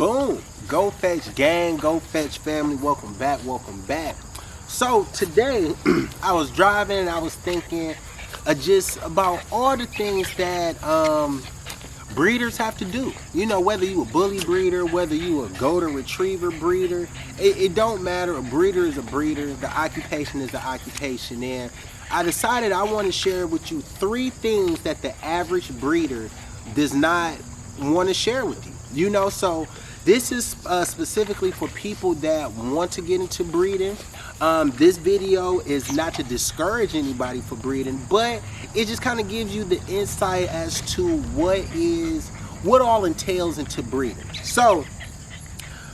Boom. Go Fetch gang, Go Fetch family. Welcome back, welcome back. So today I was driving and I was thinking just about all the things that breeders have to do. You know, whether you a bully breeder, whether you a golden retriever breeder, it don't matter. A breeder is a breeder. The occupation is the occupation. And I decided I want to share with you 3 things that the average breeder does not want to share with you. You know, so this is specifically for people that want to get into breeding. This video is not to discourage anybody for breeding, but it just kind of gives you the insight as to what all entails into breeding. So,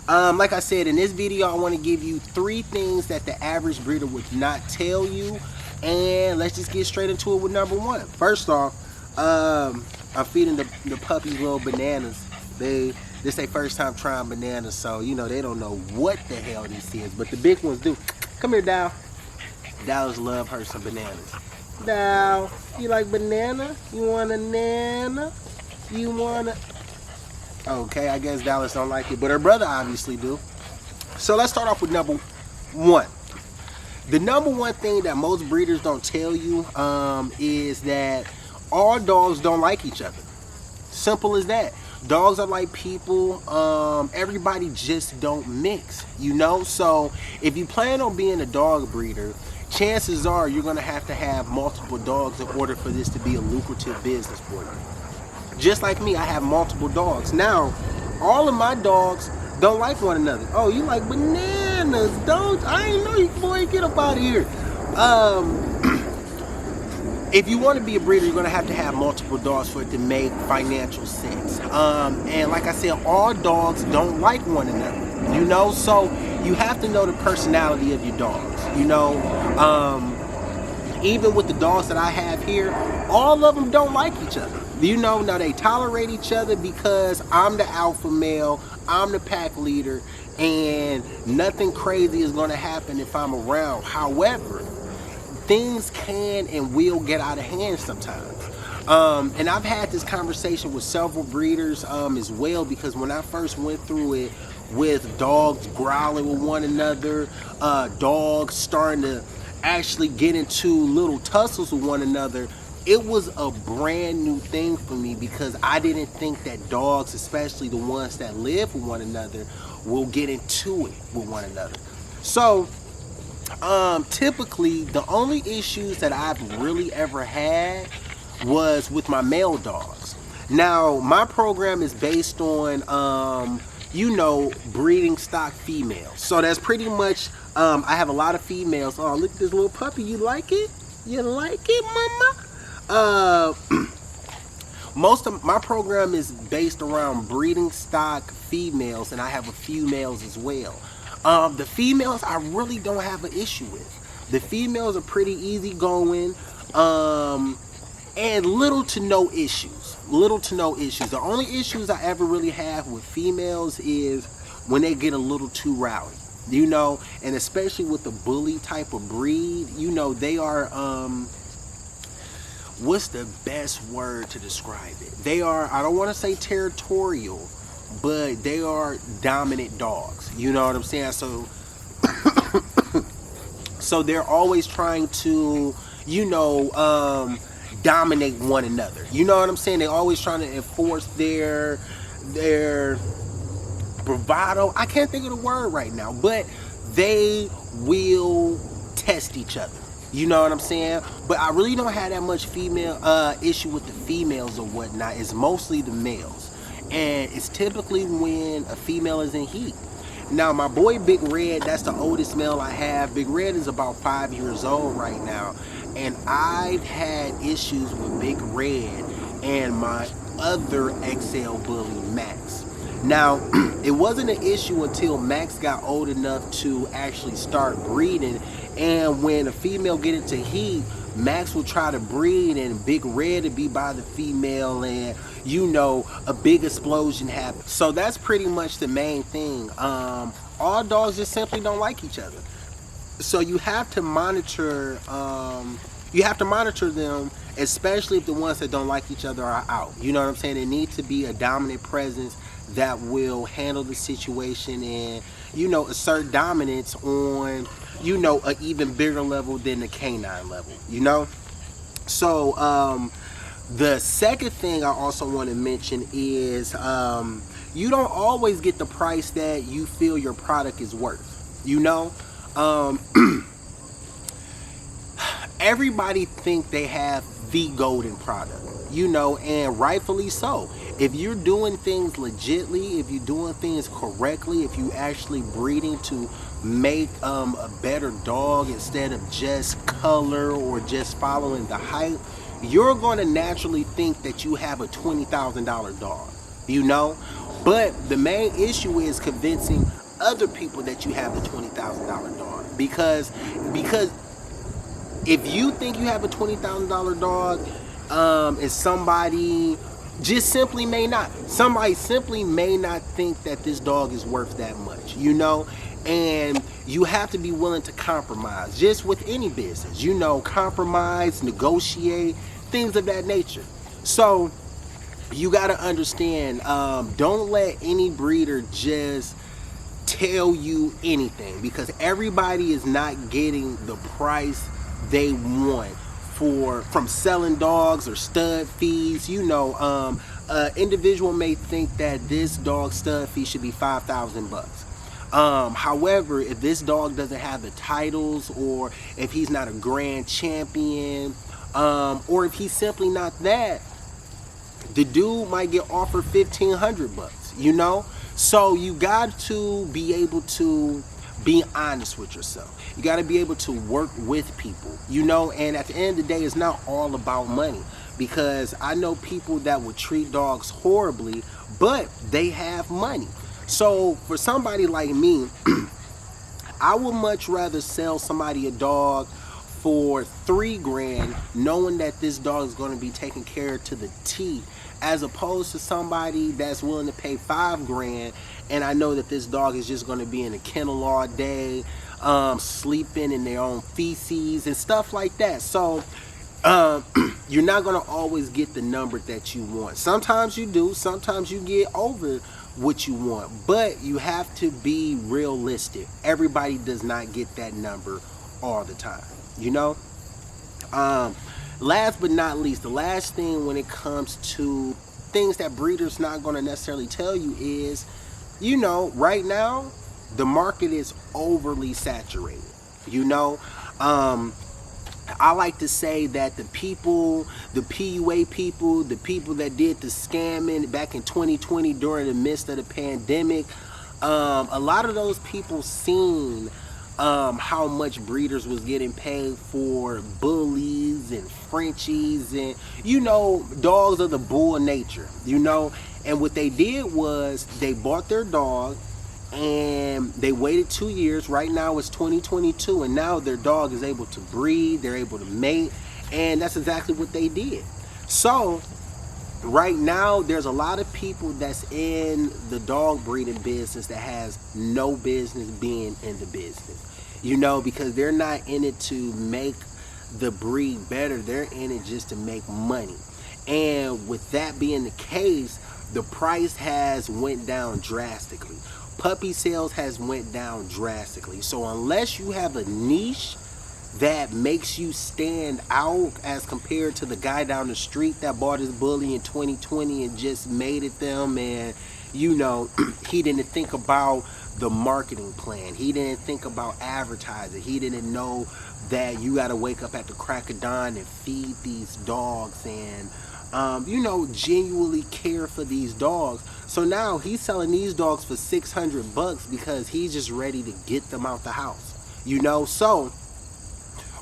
like I said, in this video, I want to give you 3 things that the average breeder would not tell you. And let's just get straight into it with number 1. First off, I'm feeding the puppies little bananas. This their first time trying bananas, so you know they don't know what the hell this is, but the big ones do. Come here, Dow. Dallas love her some bananas. Dow, you like banana? You want a nana? You want a... Okay, I guess Dallas don't like it, but her brother obviously do. So let's start off with number 1. The number 1 thing that most breeders don't tell you is that all dogs don't like each other. Simple as that. Dogs are like people. Everybody just don't mix, you know? So if you plan on being a dog breeder, chances are you're going to have multiple dogs in order for this to be a lucrative business for you. Just like me, I have multiple dogs. Now, all of my dogs don't like one another. Oh, you like bananas, don't? I ain't know you, boy. Get up out of here. If you want to be a breeder, you're going to have multiple dogs for it to make financial sense. And like I said, all dogs don't like one another, you know? So you have to know the personality of your dogs, you know? Even with the dogs that I have here, all of them don't like each other. You know, now they tolerate each other because I'm the alpha male, I'm the pack leader, and nothing crazy is going to happen if I'm around. However, things can and will get out of hand sometimes. And I've had this conversation with several breeders as well, because when I first went through it with dogs growling with one another, dogs starting to actually get into little tussles with one another, it was a brand new thing for me because I didn't think that dogs, especially the ones that live with one another, will get into it with one another. So typically the only issues that I've really ever had was with my male dogs. Now my program is based on you know, breeding stock females, so that's pretty much I have a lot of females. Oh, look at this little puppy. You like it? You like it, mama? Most of my program is based around breeding stock females, and I have a few males as well. The females I really don't have an issue with. The females are pretty easygoing, and little to no issues. The only issues I ever really have with females is when they get a little too rowdy, you know, and especially with the bully type of breed, you know, they are, what's the best word to describe it? They are, I don't want to say territorial, but they are dominant dogs. You know what I'm saying? So, so they're always trying to, you know, dominate one another. You know what I'm saying? They're always trying to enforce their bravado. I can't think of the word right now, but they will test each other. You know what I'm saying? But I really don't have that much female issue with the females or whatnot. It's mostly the males. And it's typically when a female is in heat. Now my boy Big Red, that's the oldest male I have. Big Red is about 5 years old right now. And I've had issues with Big Red and my other XL bully, Max. Now, it wasn't an issue until Max got old enough to actually start breeding. And when a female get into heat, Max will try to breed and Big Red to be by the female, and you know, a big explosion happens. So that's pretty much the main thing. All dogs just simply don't like each other. So you have to monitor them, especially if the ones that don't like each other are out. You know what I'm saying? There needs to be a dominant presence that will handle the situation and, assert dominance on, an even bigger level than the canine level. So, the second thing I also want to mention is you don't always get the price that you feel your product is worth. Um, everybody think they have the golden product, and rightfully so. If you're doing things legitly, if you're doing things correctly, if you actually breeding to make a better dog instead of just color or just following the hype, you're going to naturally think that you have a $20,000 dog, but the main issue is convincing other people that you have the $20,000 dog, because if you think you have a $20,000 dog, and somebody simply may not think that this dog is worth that much, and you have to be willing to compromise, just with any business, compromise, negotiate, things of that nature. So you got to understand, don't let any breeder just tell you anything, because everybody is not getting the price they want from selling dogs or stud fees. Individual may think that this dog stud fee should be $5,000. However, if this dog doesn't have the titles, or if he's not a grand champion, or if he's simply not that, the dude might get offered $1,500. So you got to be able to be honest with yourself. You got to be able to work with people, and at the end of the day, it's not all about money, because I know people that would treat dogs horribly, but they have money. So for somebody like me, I would much rather sell somebody a dog for $3,000, knowing that this dog is going to be taken care of to the T, as opposed to somebody that's willing to pay $5,000, and I know that this dog is just going to be in a kennel all day, sleeping in their own feces and stuff like that. So you're not going to always get the number that you want. Sometimes you do, sometimes you get over what you want, but you have to be realistic. Everybody does not get that number all the time, last but not least, the last thing when it comes to things that breeders not going to necessarily tell you is, right now the market is overly saturated. I like to say that the PUA people, the people that did the scamming back in 2020 during the midst of the pandemic, a lot of those people seen how much breeders was getting paid for bullies and Frenchies and dogs of the bull nature, and what they did was they bought their dog and they waited 2 years. Right now it's 2022, and now their dog is able to breed, they're able to mate, and that's exactly what they did. So right now there's a lot of people that's in the dog breeding business that has no business being in the business, because they're not in it to make the breed better, they're in it just to make money. And with that being the case, the price has went down drastically. Puppy sales has went down drastically. So unless you have a niche that makes you stand out as compared to the guy down the street that bought his bully in 2020 and just mated them, and he didn't think about the marketing plan, he didn't think about advertising, he didn't know that you got to wake up at the crack of dawn and feed these dogs and genuinely care for these dogs. So now he's selling these dogs for $600 because he's just ready to get them out the house. So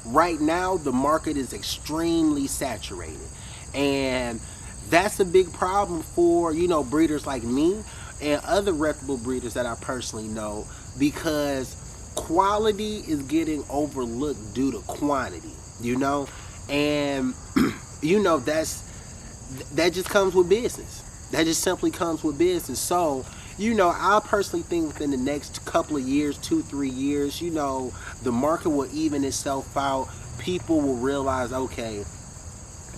right now the market is extremely saturated, and that's a big problem for breeders like me and other reputable breeders that I personally know, because quality is getting overlooked due to quantity, and that just comes with business. That just simply comes with business. So I personally think within the next couple of years, 2-3 years, the market will even itself out. People will realize, okay,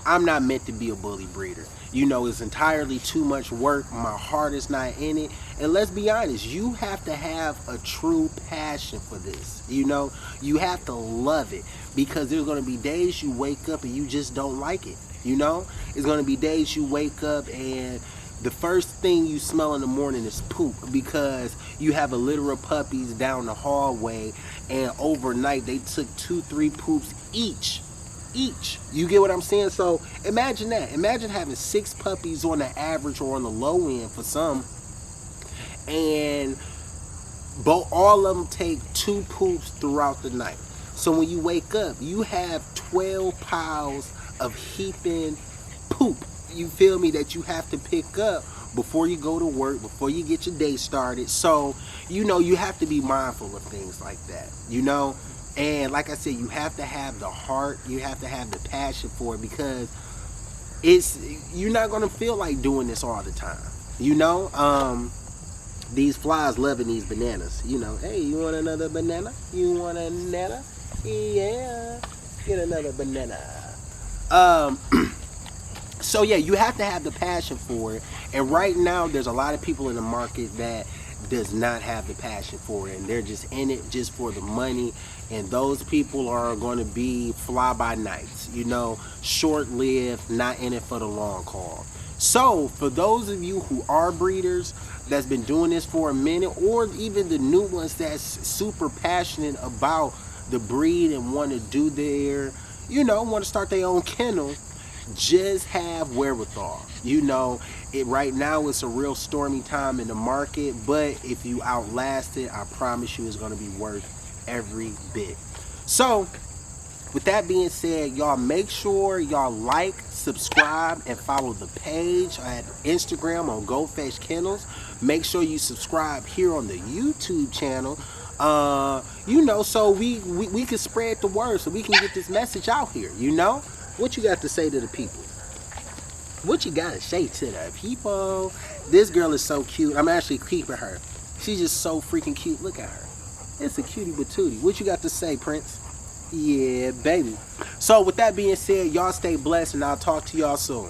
I'm not meant to be a bully breeder. You know, it's entirely too much work. My heart is not in it. And let's be honest, you have to have a true passion for this. You know, you have to love it, because there's going to be days you wake up and you just don't like it. You know, it's going to be days you wake up and the first thing you smell in the morning is poop, because you have a litter of puppies down the hallway, and overnight they took 2-3 poops each. You get what I'm saying? So imagine that. Imagine having 6 puppies on the average, or on the low end for some, and all of them take 2 poops throughout the night. So when you wake up, you have 12 piles of heaping poop, you feel me, that you have to pick up before you go to work, before you get your day started. So, you know, you have to be mindful of things like that, you know. And like I said, you have to have the heart, you have to have the passion for it, because you're not going to feel like doing this all the time, you know. These flies loving these bananas, you know. Hey, you want another banana? You want a banana? Yeah, get another banana. So yeah, you have to have the passion for it. And right now, there's a lot of people in the market that does not have the passion for it, and they're just in it just for the money. And those people are going to be fly-by-nights, you know, short-lived, not in it for the long haul. So for those of you who are breeders that's been doing this for a minute, or even the new ones that's super passionate about the breed and want to do their, you know, want to start their own kennel, just have wherewithal. You know, right now it's a real stormy time in the market, but if you outlast it, I promise you it's going to be worth every bit. So with that being said, y'all make sure y'all like, subscribe, and follow the page at Instagram on Go Fetch Kennels. Make sure you subscribe here on the YouTube channel, you know, so we can spread the word, so we can get this message out here, you know. What you got to say to the people? What you got to say to the people? This girl is so cute. I'm actually keeping her. She's just so freaking cute. Look at her. It's a cutie patootie. What you got to say, Prince? Yeah, baby. So with that being said, y'all stay blessed, and I'll talk to y'all soon.